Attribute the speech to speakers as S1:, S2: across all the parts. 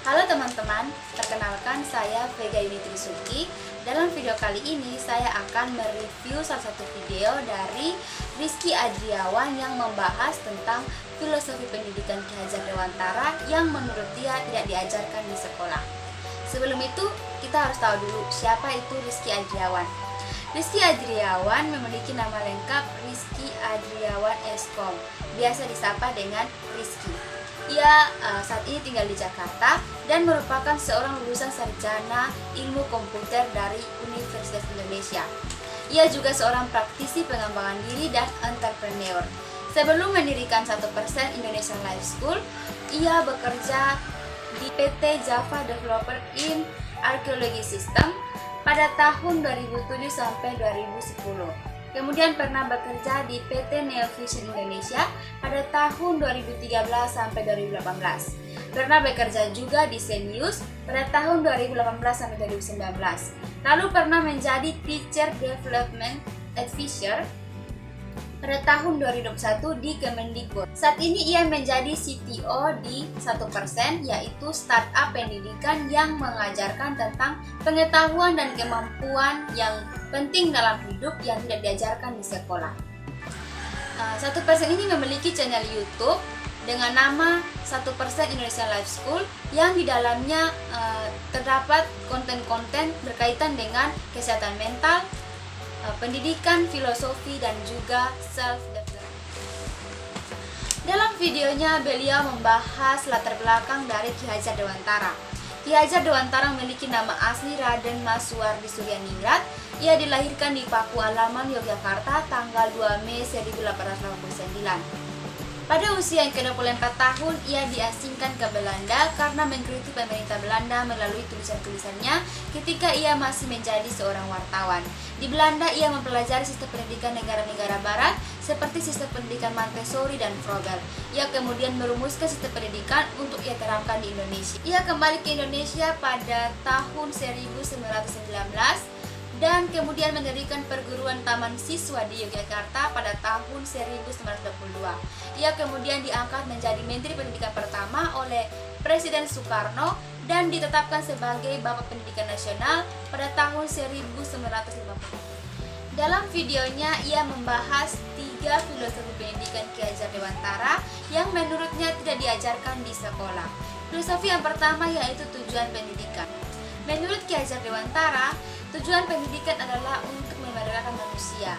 S1: Halo teman-teman, perkenalkan saya Vega Yuniti Suki. Dalam video kali ini saya akan mereview salah satu video dari Rizky Adriawan yang membahas tentang filosofi pendidikan Ki Hajar Dewantara yang menurut dia tidak diajarkan di sekolah. Sebelum itu, kita harus tahu dulu siapa itu Rizky Adriawan. Rizky Adriawan memiliki nama lengkap Rizky Adriawan Eskom, biasa disapa dengan Rizky. Ia saat ini tinggal di Jakarta dan merupakan seorang lulusan sarjana ilmu komputer dari Universitas Indonesia. Ia juga seorang praktisi pengembangan diri dan entrepreneur. Sebelum mendirikan 1% Indonesian Life School, ia bekerja di PT Java Developer in Archaeology System pada tahun 2007 sampai 2010. Kemudian pernah bekerja di PT Neovision Indonesia pada tahun 2013 sampai 2018. Pernah bekerja juga di Senius pada tahun 2018 sampai 2019. Lalu pernah menjadi Teacher Development Advisor pada tahun 2021 di Kemendikbud. Saat ini ia menjadi CTO di 1%, yaitu startup pendidikan yang mengajarkan tentang pengetahuan dan kemampuan yang penting dalam hidup yang tidak diajarkan di sekolah. 1% ini memiliki channel YouTube dengan nama 1% Indonesian Life School yang di dalamnya terdapat konten-konten berkaitan dengan kesehatan mental, pendidikan, filosofi, dan juga self-development. Dalam videonya, beliau membahas latar belakang dari Ki Hajar Dewantara. Ki Hajar Dewantara memiliki nama asli Raden Mas Suwardi Suryaningrat. Ia dilahirkan di Paku Alaman, Yogyakarta, tanggal 2 Mei 1889. Pada usia yang ke-24 tahun, ia diasingkan ke Belanda karena mengkritik pemerintah Belanda melalui tulisan-tulisannya ketika ia masih menjadi seorang wartawan. Di Belanda, ia mempelajari sistem pendidikan negara-negara barat seperti sistem pendidikan Montessori dan Froebel. Ia kemudian merumuskan sistem pendidikan untuk ia terapkan di Indonesia. Ia kembali ke Indonesia pada tahun 1919 dan kemudian mendirikan perguruan taman siswa di Yogyakarta pada tahun 1922. Ia kemudian diangkat menjadi Menteri Pendidikan pertama oleh Presiden Soekarno dan ditetapkan sebagai Bapak Pendidikan Nasional pada tahun 1950. Dalam videonya, ia membahas 3 filosofi pendidikan Ki Hajar Dewantara yang menurutnya tidak diajarkan di sekolah. Filosofi yang pertama yaitu tujuan pendidikan. Menurut Ki Hajar Dewantara, tujuan pendidikan adalah untuk memerdekakan manusia.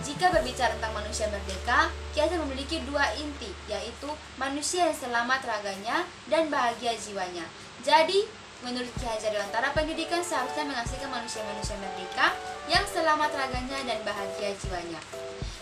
S1: Jika berbicara tentang manusia merdeka, Ki Hajar memiliki 2 inti, yaitu manusia yang selamat raganya dan bahagia jiwanya. Jadi, menurut Ki Hajar Dewantara, pendidikan seharusnya menghasilkan manusia-manusia merdeka yang selamat raganya dan bahagia jiwanya.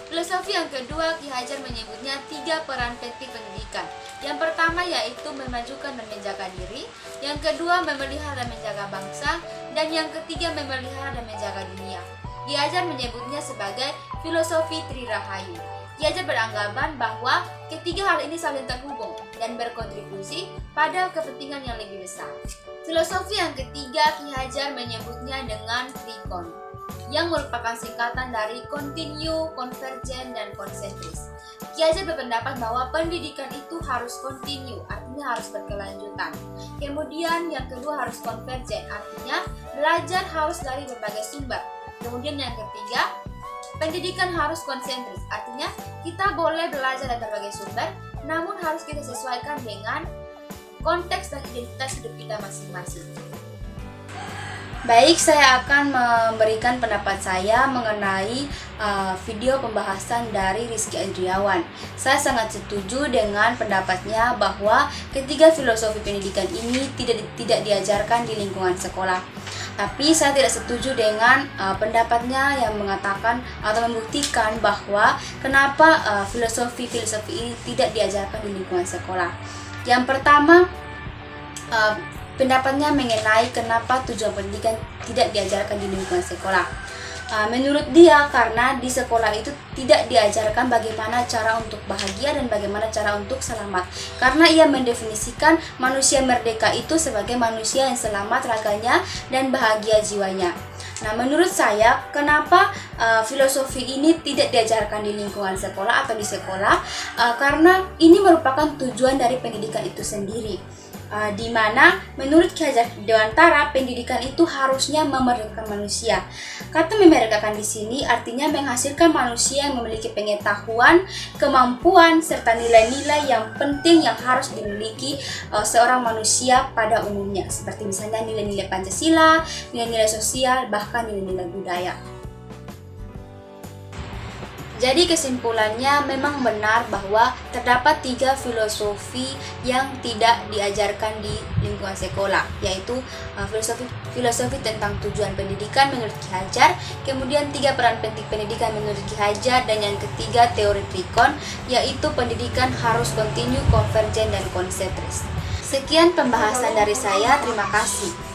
S1: Filosofi yang kedua, Ki Hajar menyebutnya 3 peran penting pendidikan. Yang pertama yaitu memajukan dan menjaga diri, yang kedua memelihara dan menjaga bangsa, dan yang ketiga memelihara dan menjaga dunia. Ki Hajar menyebutnya sebagai filosofi Tri Rahayu. Ki Hajar beranggapan bahwa ketiga hal ini saling terhubung dan berkontribusi pada kepentingan yang lebih besar. Filosofi yang ketiga, Ki Hajar menyebutnya dengan Trikon, yang merupakan singkatan dari continue, convergent, dan konsentris. Ki Hajar berpendapat bahwa pendidikan itu harus continue, artinya harus berkelanjutan. Kemudian yang kedua harus convergent, artinya belajar harus dari berbagai sumber. Kemudian yang ketiga, pendidikan harus konsentris, artinya kita boleh belajar dari berbagai sumber, namun harus kita sesuaikan dengan konteks dan identitas hidup kita masing-masing. Baik, saya akan memberikan pendapat saya mengenai video pembahasan dari Rizky Adriawan. Saya sangat setuju dengan pendapatnya bahwa ketiga filosofi pendidikan ini tidak diajarkan di lingkungan sekolah. Tapi saya tidak setuju dengan pendapatnya yang mengatakan atau membuktikan bahwa kenapa filosofi-filosofi ini tidak diajarkan di lingkungan sekolah. Yang pertama, pendapatnya mengenai kenapa tujuan pendidikan tidak diajarkan di lingkungan sekolah. Menurut dia, karena di sekolah itu tidak diajarkan bagaimana cara untuk bahagia dan bagaimana cara untuk selamat. Karena ia mendefinisikan manusia merdeka itu sebagai manusia yang selamat raganya dan bahagia jiwanya. Nah, menurut saya, kenapa filosofi ini tidak diajarkan di lingkungan sekolah atau di sekolah? Karena ini merupakan tujuan dari pendidikan itu sendiri. di mana menurut Ki Hajar Dewantara pendidikan itu harusnya memerdekakan manusia. Kata memerdekakan di sini artinya menghasilkan manusia yang memiliki pengetahuan, kemampuan serta nilai-nilai yang penting yang harus dimiliki seorang manusia pada umumnya, seperti misalnya nilai-nilai Pancasila, nilai-nilai sosial, bahkan nilai-nilai budaya. Jadi kesimpulannya memang benar bahwa terdapat 3 filosofi yang tidak diajarkan di lingkungan sekolah, yaitu filosofi tentang tujuan pendidikan menurut Ki Hajar, kemudian 3 peran penting pendidikan menurut Ki Hajar, dan yang ketiga teori Trikon, yaitu pendidikan harus kontinu, konvergen, dan konsentris. Sekian pembahasan dari saya, terima kasih.